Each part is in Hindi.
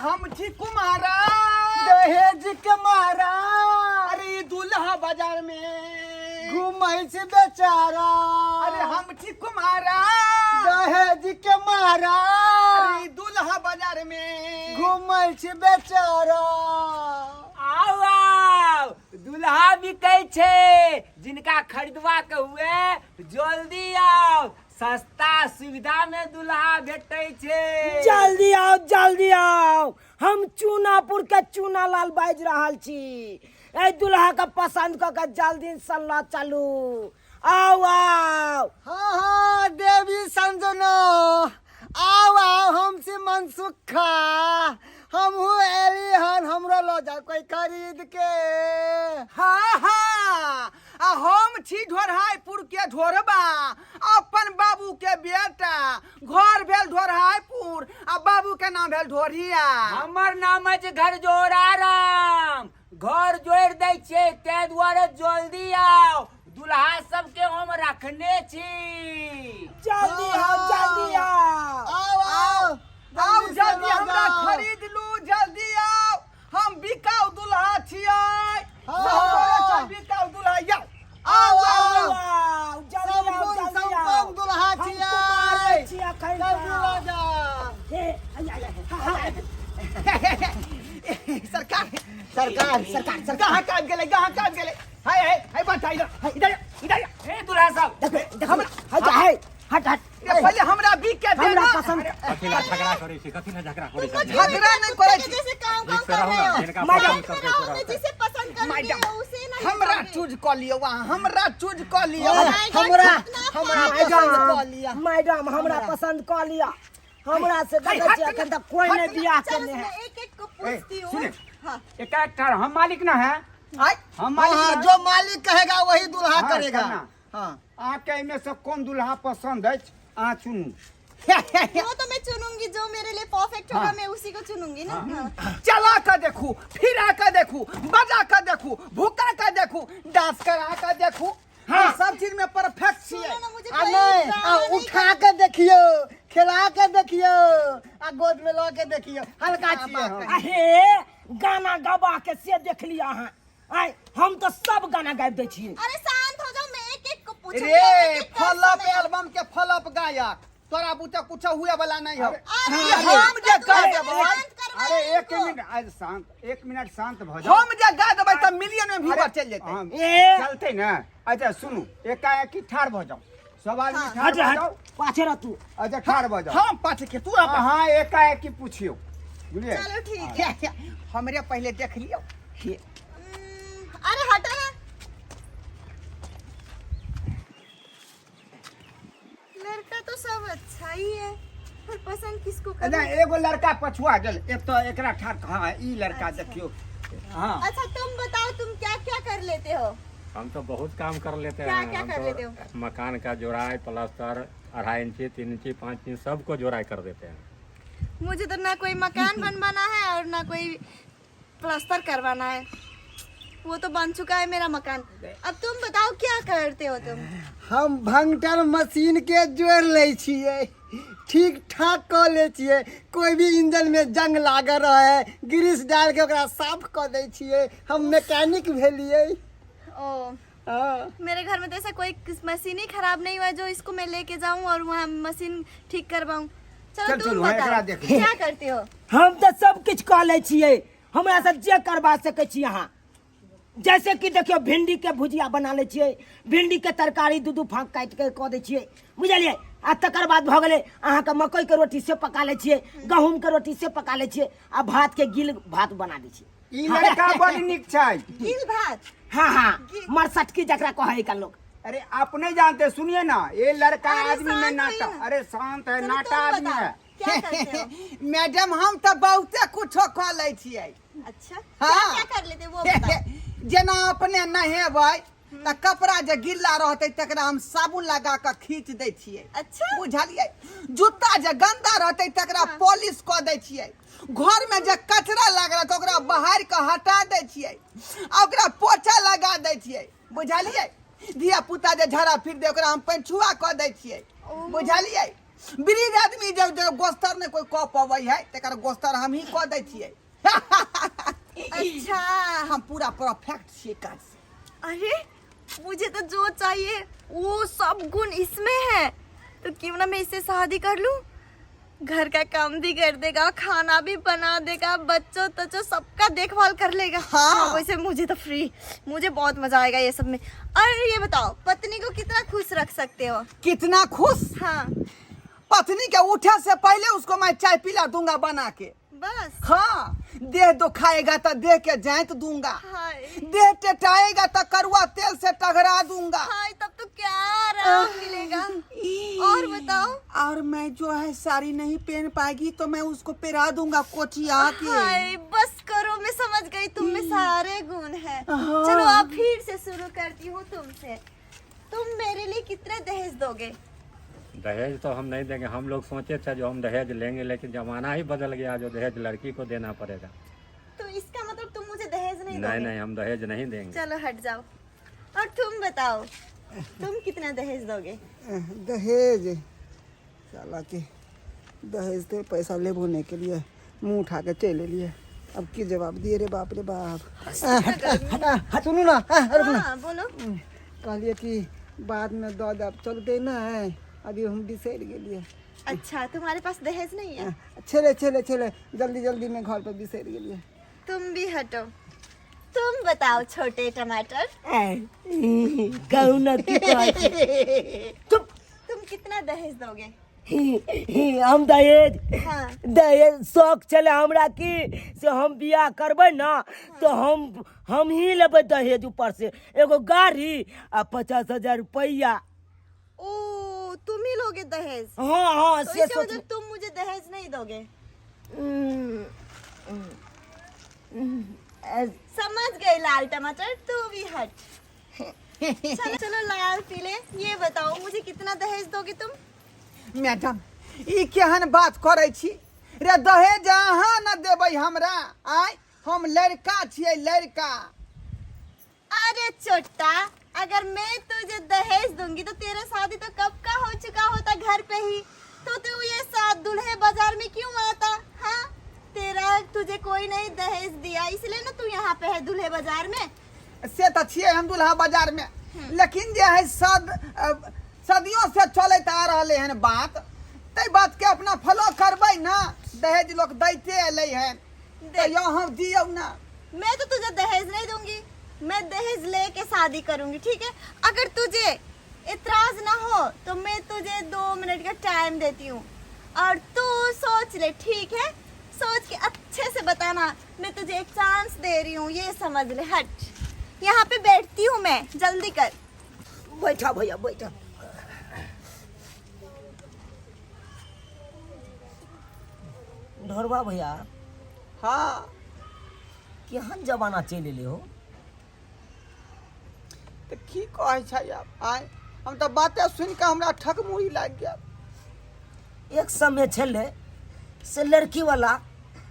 हम छी कुमारा दहेज के मारा अरे दूल्हा बाजार में घूमै छी बेचारा अरे हम छी कुमारा दहेज के मारा अरे दूल्हा बाजार में घूमै छी बेचारा। आओ आओ दुल्हा बिकै छै, जिनका खरीदवा के हुए जल्दी आओ, सस्ता सुविधा में दुल्हा भेटै छै। जल्दी आओ जल्दी आओ, हम चूनापुर के चूनालाल बाज रहल छी। ए दुल्हा का पसंद क के जल्दी सल्ला चलू। आओ आओ हाँ हाँ देवी संजना आओ आओ हमसे मनसुखा हमहू एली हन हमरो लो जा कोई खरीद के। हाँ हाँ हम छी ढोरहाईपुर के ढोरबा, अपन बाबू के बेटा, घर भेल ढोरहाईपुर आ बाबू के नाम भेल ढोरिया। हमर नाम अछि घर जोराराम, घर जोड़ दै छियै, तै दुआरे जल्दी आओ, दुल्हा सबके हम रखने छी। जल्दी आओ जल्दी आओ आओ आओ आओ जल्दी हमरा खरीद लू, जल्दी आओ, हम बिकाऊ दुल्हा छियै। हाँ। बिकाऊ दुल्हा या आओ आओ आओ आओ जल्दी आओ संपूर्ण जल्दी आओ। संपन्न दुल्हा हम छियै। कुमार छियै, खरीद जल्दी आओ। लो जा। हे, आय, आय, आय, सरकार सरकार सरकार सरकार कहाँ काट गेले, कहाँ काट गेले। हाय बता इधर इधर इधर। हे दुल्हा साहब देखो हट हट हट हट पहले हमरा बिक के हमरा देना। पसंद कथीला झगड़ा करै छी, कथीला झगड़ा करै छी? झगड़ा नहीं करे छी। जैसे काम ठीक से कर रहो रहे ना, हो, जिनका मैडम, पसंद करके में रहो। जिसे पसंद कर रहे मैडम, हो उसे नहीं हमरा करोगे। चूज कर लियो वहाँ, हमरा चूज कर लियो। हमरा हमरा पसंद कऽ लिया। मैडम हमरा पसंद कऽ लिया। हमरा से देखै छी अखन तक कोई नहीं बियाह चलो करने है। मैं एक एक को पूछती हूँ। सुनिए। हाँ, एक हम मालिक ना है, आय हम हाँ मालिक हाँ ना। जो मालिक कहेगा वही दुल्हा हाँ, करेगा। करना। हाँ अहाँके एहिमे से कोन दुल्हा पसंद अछि अहाँ चुनू। वो तो मैं चुनूंगी, जो मेरे लिए परफेक्ट होगा हाँ। मैं उसी को चुनूंगी ना। हाँ। चला कर देखू, फिरा कर देखू, बजा कर देखू, भूका कर देखू, डांस करा कर देखू। हाँ सब चीज में परफेक्ट छियै। सुनो ना, मुझे आ कोई नहीं ड्रामा नहीं उठा के देखियो, खिला के देखियो, आ गोद में लो के देखियो, हल्का छियै हम। अहे गाना गवा के से देख लिया अहाँ। आय हम तो सब गाना गाबि दै छियै। अरे शांत हो जाओ, मैं एक एक को पूछूंगी। रे एक-एक का फलप समय- एल्बम के फलप गायक, तोरा बुते कुछ हुए वाला नहीं हो। अरे हम जे तू गा ऐसे देबै, शांत करवाइए अरे एक इनको। मिनट आज शांत, एक मिनट शांत भऽ जाओ। हम जे गा देबै त मिलियन में व्यूअर चल जेतै। हम ए चलते ना। अच्छा सुनू, एकाएकी ठाढ़ भऽ जाओ, सब आदमी ठाढ़ हट भऽ हट जाओ। पाछे रह तू। अच्छा ठाढ़ भऽ जाओ। हम पाठ के तू अपन हाँ एकाएकी पूछियो, बुझलिए? चलो ठीक है। हमरे पहले देख लियो। अरे हटा ना। लड़का तो सब अच्छा ही है, पर पसंद किसको ना करना? एगो लड़का पछुआ गेल, एक तो एकरा ठाढ़। हाँ ई लड़का देखियो। हाँ अच्छा तुम बताओ, तुम क्या क्या कर लेते हो? हम तो बहुत काम कर लेते क्या- हैं। क्या हम कर तो लेते हो? मकान का जोड़ाई, प्लास्टर, 2.5 इंची, 3 इंची, 5 इंची सबको जोड़ाई कर देते हैं। मुझे तो ना कोई मकान बनवाना है और ना कोई प्लास्टर करवाना है, वो तो बन चुका है मेरा मकान। अब तुम बताओ क्या करते हो तुम? हम भंगटर मशीन के जोड़ ले छियै, ठीक ठाक कऽ ले छियै। कोई भी इंजन में जंग लागल रहे ग्रीस डाल के ओकरा साफ कऽ दै छियै। हम मैकेनिक भेलियै। ओ हाँ मेरे घर में तो ऐसा कोई मशीन ही खराब नहीं हुआ है जो इसको मैं लेके जाऊं और वहाँ मशीन ठीक करवाऊं। चलो चल, तुम चलो, एकरा बताओ देखो। क्या करते हो? हम तो सब किछ कऽ लै छियै, हमरा से जे करबा सकै छी अहाँ। जैसे कि देखियो भिंडी के भुजिया बना लै छियै, भिंडी के तरकारी दू फाँक काटि के कऽ दै छियै, बुझलियै? आ तकर बाद भऽ गेलै अहाँके मकई के रोटी से पका लै छियै, गहूँम के रोटी से पका लै छियै, आ भात के गिल भात बना दै छियै। ई लड़का बड़ नीक छै। गिल भात। हाँ हाँ मरसटकी जकरा कहै का लोग। अरे अपने जानते, सुनिए ना, ये लड़का अरे आदमी में शांत नाटा। होइए। अरे शांत है, चलो नाटा तुम आदमी बताओ, है। क्या करते हो? मैडम हम तो बहुते कुछो कऽ लै छियै। अच्छा हाँ। क्या कर लेते हो वो बताओ। जेना अपने नहेबै त कपड़ा जे गिल्ला रहतै तकरा हम साबुन लगा के खींच दै छियै। अच्छा बुझलियै? जूता जे गंदा रहतै तकरा पॉलिश कऽ दै छियै। घर में जे कचरा लागल त ओकरा बाहर के हटा दै छियै, आ ओकरा पोछा लगा दै छियै। बुझलियै? धिया पुता जे झड़ा फिर दे ओकरा हम पंछुआ कऽ दै छियै। बुझलियै? ब्रिज आदमी जब गोस्तर ने कोई कह पबै है तकर गोस्तर हम ही कह दै छियै। अच्छा हम पूरा परफेक्ट छियै काज से। अरे मुझे तो जो चाहिए वो सब गुण इसमें है, तो क्यों ना मैं इससे शादी कर लूं। घर का काम भी कर देगा, खाना भी बना देगा, बच्चों तच्चों सबका देखभाल कर लेगा। हाँ। वैसे मुझे तो फ्री, मुझे बहुत मजा आएगा ये सब में। और ये बताओ पत्नी को कितना खुश रख सकते हो? कितना खुश। हाँ पत्नी के उठे से पहले उसको मैं चाय पिला दूंगा बना के। बस। हाँ, देह दुखाएगा तो देह के जांच दूंगा, हाय देह टेटाएगा तो कड़वा तेल से टघरा दूंगा। हाय, तब तो क्या आराम मिलेगा। और बताओ। और मैं जो है साड़ी नहीं पहन पाएगी तो मैं उसको पहरा दूंगा कोचिया के। हाय बस करो, मैं समझ गई तुम में सारे गुण हैं। हाँ। चलो अब फिर से शुरू करती हूँ तुमसे। तुम मेरे लिए कितने दहेज दोगे? दहेज तो हम नहीं देंगे। हम लोग सोचे थे जो हम दहेज लेंगे, लेकिन जमाना ही बदल गया, जो दहेज लड़की को देना पड़ेगा। तो इसका मतलब तुम मुझे दहेज नहीं दोगे? नहीं नहीं, हम दहेज नहीं देंगे। चलो हट जाओ। और तुम बताओ तुम कितना दहेज दोगे? दहेज साला के दहेज थे पैसा ले बोने के लिए मुंह उठा के चले लिए। अब की जवाब दिए रे बाप रे बाप। सुनू ना, रुकना। हाँ बोलो। कहलिए कि बाद में दो दब चलते ना है, अभी हम बिसर गेलिए। अच्छा तुम्हारे पास दहेज नहीं है? छेले छेले छेले जल्दी जल्दी में घर पर बिसर गेलिए। तुम भी हटो। तुम बताओ छोटे टमाटर, कहू न की कहै छै। तुम कितना दहेज दोगे? हम दहेज हाँ। दहेज शौक चले हमरा की से हम बियाह करबै ना तो हम ही लेबै दहेज, ऊपर से एगो गाड़ी आ 50,000 रुपया। ओ तुम ही लोगे दहेज? हाँ हाँ तो से इसका सोच। मतलब तुम मुझे दहेज नहीं दोगे? समझ गई लाल टमाटर, तू भी हट। चलो चलो लाल पीले, ये बताओ मुझे कितना दहेज दोगे तुम? मैडम ई केहन बात करे छी रे? दहेज अहाँ न देबै हमरा। आय हम लड़का छियै, लड़का। अरे छोटा, अगर मैं तुझे दहेज दूंगी तो तेरा शादी तो कब का हो चुका होता घर पे ही। तो तू ये साथ दूल्हे बाजार में क्यों आता? हाँ तेरा तुझे कोई नहीं दहेज दिया, इसलिए ना तू यहाँ पे है दूल्हे बाजार में। से तो छियै हम दुल्हा बाजार में, लेकिन जे है सदियों से चलत आ रहले हन बात, तै बात के अपना फॉलो करबै ना। दहेज लोग दैते एलै हन तो यो हम दियौ ना। मैं तो तुझे दहेज नहीं दूंगी, मैं दहेज लेके शादी करूंगी, ठीक है? अगर तुझे इतराज ना हो तो मैं तुझे 2 मिनट का टाइम देती हूँ और तू सोच ले, ठीक है? सोच के अच्छे से बताना। मैं तुझे एक चांस दे रही हूँ, ये समझ ले। हट, यहाँ पे बैठती हूँ मैं, जल्दी कर। बैठा भैया बैठा। ढोरबा भैया हाँ केहन जमाना चलि एलै हो। तो की कहै छै आब? आय हम तो बातें सुन के हमरा ठकमुरी लाग गेल। एक समय छलै से लड़की वाला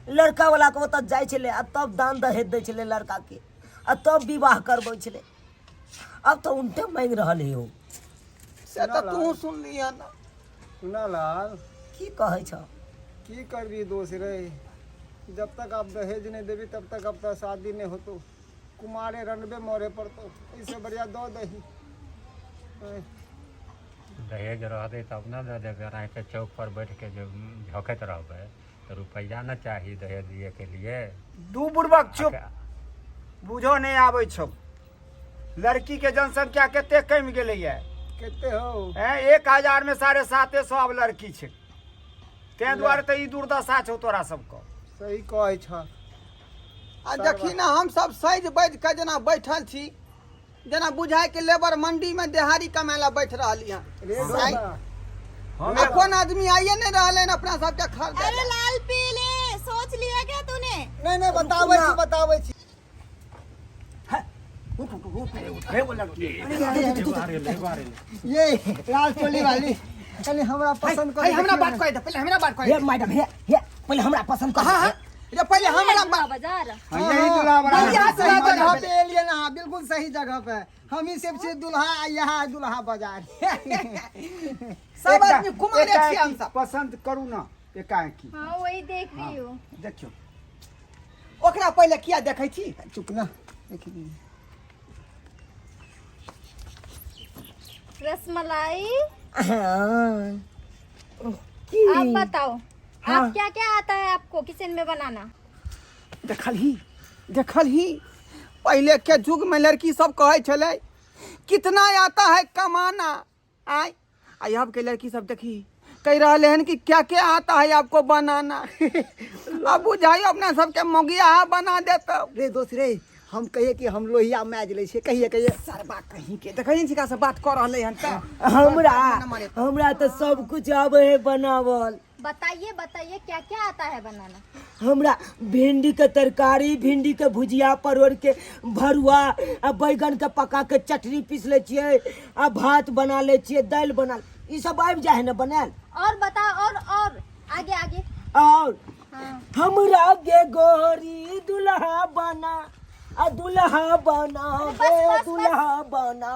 लड़का वाला के ओतऽ जाइ छलै आ तब दान दहेज दै छलै लड़का के, आ तब विवाह करबै छलै। अब तो उल्टे मांगि रहल है हो। से तो तू सुन लिया ना। सुना लाल, की कहै छ? की करबी दोस्त रे? जब तक आप दहेज नहीं देवी तब तक अब तक शादी नहीं होतो, कुमारे रनबे मोरे पड़तो। इससे बढ़िया दो दही। दहेज रहते तब न दे देबै। नहीं तो चौक पर बैठ के जो झोंकत रहबै तो रुपया न चाहिए दहेज दिए के लिए। दू बुड़बक चुप, बुझो नहीं आबै छौ। लड़की के जनसंख्या केते कम गेलै है? कहते हो 1000 में 750 अब लड़की छै। ते दुआरे तो ई दुर्दशा छौ तोरा सबको। सही कहै छ। आ देखी ना हम सब सज बैठ के जना बैठल छी, जना बुझाय के लेबर मंडी में दिहाड़ी कमाए ला बैठ रहली हैं। रे आय, बाबा, अपन आदमी आइए नहीं रहले हैं अपना सबके खरीदे। अरे लाल पीले, सोच लिया क्या तूने? नहीं नहीं बताबै छी बताबै छी। ये लाल चोली वाली कनी हमरा पसंद कर। हमरा बात कह दे, पहले हमरा बात कह हे दे। मैडम हे पहले हमरा पसंद कर। हाँ हाँ, ये पहले हमरा बाजार यही दूल्हा बना यहाँ से सही बाजार जगह पे। पे एलिए ना, बिल्कुल सही जगह पे। हम ही सबसे दूल्हा, यहाँ दूल्हा बाजार। सब आदमी कुमारे छियै हम सब। पसंद करू ना एकाएकी। हाँ वही देख रही हूँ। देखियो ओकरा पहले किया देखै छी? चुप ना, देखिए रसमलाई हाँ। आप बताओ आप क्या क्या आता है आपको किचन में बनाना? देखल ही पहले के युग में लड़की सब कहे छले कितना आता है कमाना, आय आई अब के लड़की सब देखी कह रहे हैं कि क्या क्या आता है आपको बनाना। अब बुझाई अपना सबके मोगिया बना देता। रे दोस्त रे, हम कहिए कि हम लोहिया मैच ले छे, कहिए सरबा कहीं के देखै छिका से बात कर रहले हन त हमरा तो सब कुछ आवे है बनावल। बताइए बताइए क्या क्या आता है बनाना? हमरा भिंडी के तरकारी, भिंडी के भुजिया, परवल के भरुआ, आ बैगन के पका के चटनी पीस ले छियै, आ भात बना ले छियै, दाल बना, ई सब आबि जाए है ना बनाल। और बताओ और आगे आगे। और हाँ। हमरा के गोरी दुल्हा बना, आ दुल्हा बना बस। दुल्हा बना,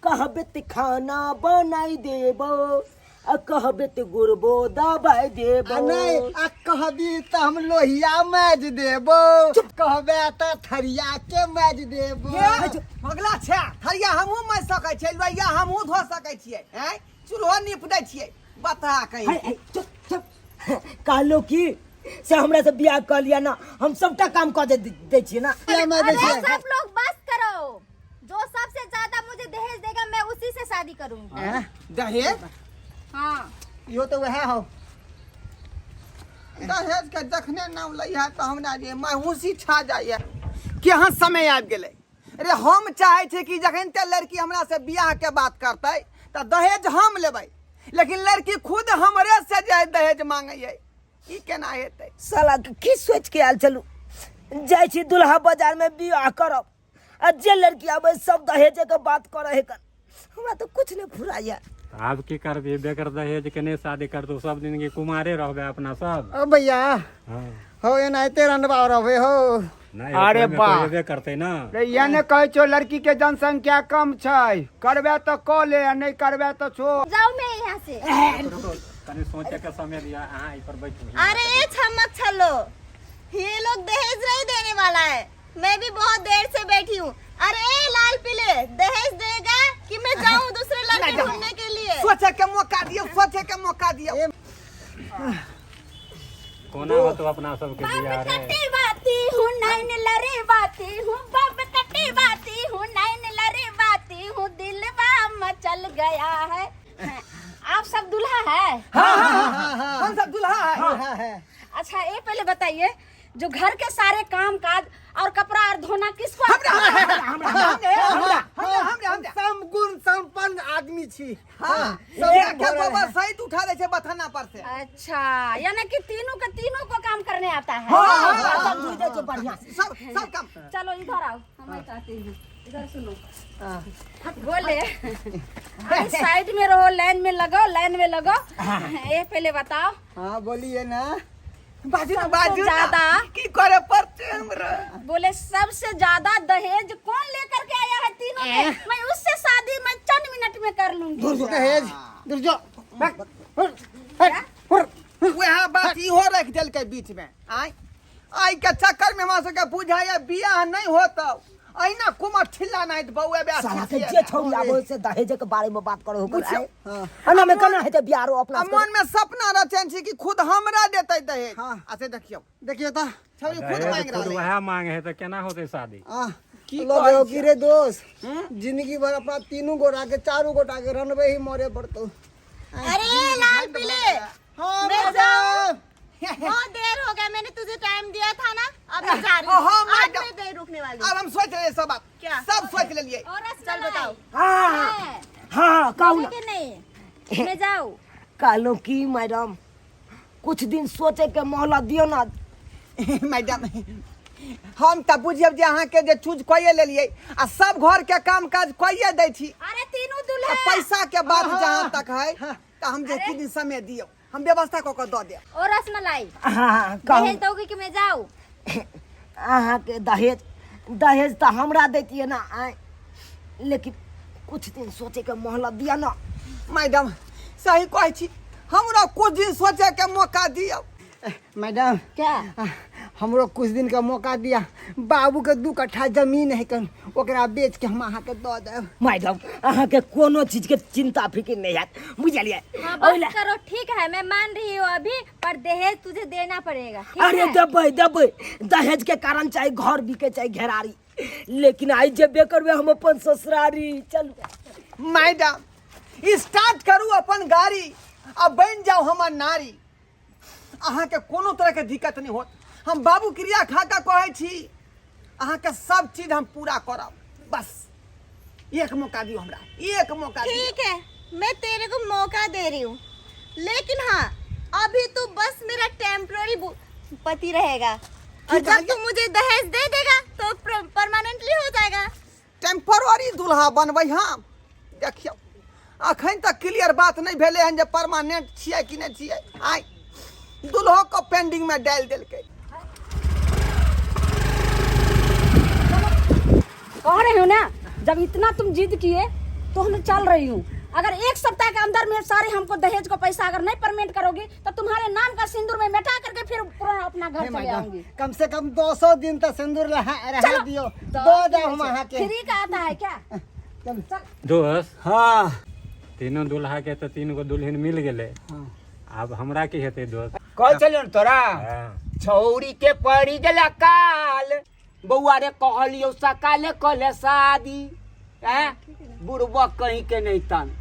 कहबे त खाना बनाई देबो, आ कहबे त गुरबो दबाई देबो। नहीं, आ कहबी तो हम लोहिया मैच देबो, कहबे तो थरिया के मैच देबो। अगला छै थरिया हमहू मैं सकै छै, लोहिया हमहू धो सकै छियै, हैं चूल्हो नीप दै छियै। बता कहीं है, चुप चुप कहलो की से हमरा से बियाह कर लिया ना, हम सबटा काम कर दे छियै ना। अरे सब लोग बस करो, जो सबसे ज्यादा मुझे दहेज देगा मैं उसी से शादी करूंगी। दहेज हाँ यो तो वह हो। दहेज के जखने नाम लइहा तो हमरा जे मायूसी छा जाइए कि हाँ समय आबि गेलै। अरे हम चाहे छी कि जखन ते लड़की हमरा से बियाह के बात करतै तो दहेज हम लेबै, लेकिन लड़की खुद हमरे से जे दहेज मांगै ई केना हेतै? साला के की सोच के आल चलू, जाय छी दुल्हा बाजार में बियाह करब, आ जे लड़की आबे सब दहेज के बात करे है कर, हमरा तो कुछ नहीं फुराया। आब की करबी, बेगर दहेज के नहीं शादी कर दो, सब दिन के कुमारे रहबे अपना सब। ओ भैया हाँ। हो एनाहिते रंडवा रहबे हो। नहीं अरे ओकरे में वाह। तो हेबे करते ना। ये ने कहे छो लड़की के जनसंख्या कम छै, करबे तो क ले, आ नहीं करबे तो छोड़। जाओ मैं यहाँ से। तनी सोचे के समय दिया, हाँ ई पर बैठो। अरे ये छमक छलो, ये लोग दहेज नहीं देने वाला है, मैं भी बहुत देर से बैठी हूँ। अरे लाल पीले दहेज देगा कि मैं जाऊँ दूसरे लड़के ढूंढने के लिए? सोचे के मौका दियो, सोचे के मौका दियो। कोना हो तो अपना सब के दिया रे। कटी बाती हूँ नैन लरे बाती हूँ, बाप कटी बाती हूँ नैन लरे बाती हूँ, दिलवा मचल गया है। आप सब दूल्हा है? हम सब दुल्हा है। अच्छा ये पहले बताइए, जो घर के सारे काम काज और कपड़ा और धोना किसको आता है? हम समगुण संपन्न आदमी छी। हाँ सब के गोबर सहित उठा दे छै बथाना पर से। अच्छा यानी कि तीनों के तीनों को काम करने आता है। सब धुई दे जो बढ़िया से। सब काम। चलो इधर आओ, हम चाहते हैं इधर सुनो। बोले अरे साइड में रहो, लाइन में लगो, लाइन में लगो। ये पहले बताओ, हाँ बोलिए ना। बाजू ना बाजू ना। ज्यादा की करे पड़ते हमरा। बोले सबसे ज्यादा दहेज कौन लेकर के आया है तीनों में? मैं उससे शादी मैं चंद मिनट में कर लूंगी। दहेज दुर्जो वह बात इहो रख देलकै बीच में। आई के चक्कर में हमरा सबके बुझाया बियाह नहीं होता, अहिना कुमार ठिल्ला नहीं बउए बे। साला के जे छौरी आबे से दहेज के बारे में बात करो हो आए। अना में कना हेते बियारो अपना मन में सपना रचन छी कि खुद हमरा देतै दहेज। हाँ। अच्छा देखियो देखिए तो छौरी खुद दहेज मांग खुद रहलै। वह मांगे है तो केना होते शादी? की लोग कहै हो छी? कि रे दोस्त, जिंदगी भर अपना तीनों गोटा के चारों गोटा के रनवे ही मरे पड़तो। अरे लाल पीले हाँ मैं मैडम। बहुत देर हो गया, मैंने तुझे टाइम दिया था ना, अब मैं जा रही हूँ। हाँ, आज मैडम। मैं नहीं रुकने वाली। अब हम सोच रहे सब बात। क्या? सब सोच लेलिए। और चल बताओ। हां हां कहू ना। कि नहीं मैं जाऊँ? कहलो की मैडम कुछ दिन सोचे के मोहलत दियो ना। मैडम हम त बुझियब जे अहाँ के जे चूज कइए लेलिए आ सब घर के काम काज कइए दै छी। अरे तीनों आ दूल्हे पैसा के बात जहाँ तक है तो हम जे दिन समय दियो। हम व्यवस्था कऽ के दऽ देब। और रसमलाई हाँ कहूँ दहेज दोगी कि मैं जाऊँ? अहाँके दहेज दहेज तो हमरा देतिए ना आय, लेकिन कुछ दिन सोचे के मोहलत दिया ना। मैडम सही कहै छी, हमरा कुछ दिन सोचे के मौका दियो। मैडम क्या? हमरो कुछ दिन का मौका दिया। बाबू के 2 कट्ठा जमीन है कन, ओकरा बेच के हम अहाँ के दऽ देब। मैडम अहाँके कोनो चीज के चिंता फिक्र नहीं है, बुझलिए? हाँ ओइला- बस करो, ठीक है मैं मान रही हूँ अभी, पर दहेज तुझे देना पड़ेगा, ठीक अरे है? देबै देबै, दहेज के कारण चाहे घर बिके चाहे घेरारी, लेकिन आई जेबे करबे हम अपन ससुरारी। चलू मैडम स्टार्ट करू अपन गाड़ी आ बन जाओ हमर नारी। अहाँ के कोनो तरह के दिक्कत नहीं होत। हम बाबू क्रिया खा के कहै छी, अहाँ के सब चीज हम पूरा करब। बस एक मौका दियो हमरा, एक मौका दियो। ठीक है, मैं तेरे को मौका दे रही हूँ, लेकिन हाँ अभी तू बस मेरा टेम्पररी पति रहेगा, और ठीक है, जब तू मुझे दहेज दे देगा तो परमानेंटली हो जाएगा। टेम्पररी दुल्हा बनबै हम। देखियो अखन तक क्लियर बात नहीं भेले हन जे परमानेंट छियै कि नहीं छियै। आइ दुल्हो को पेंडिंग में डाल देलकै। कह रही हूँ ना, जब इतना तुम जिद किए तो हम चल रही हूँ। अगर 1 सप्ताह के अंदर में सारे हमको दहेज को पैसा अगर नहीं पेमेंट करोगे तो तुम्हारे नाम का सिंदूर में मिटा करके फिर पूरा अपना घर चले आऊंगी। कम से कम 200 दिन तक सिंदूर रह चलो। दियो, दो दे हम अहाँ के। फ्री का आता है क्या? दोस्त हाँ तीनों दुल्हा के तो 3 गो दुल्हन मिल गेले, अब हमरा की हेतै दोस्त? कह चलियो न तोरा हाँ। छौरी के पड़ी गेला काल, बउआ रे कहलियो सकाले कले शादी, बुढ़बा कहीं के नहीं तन।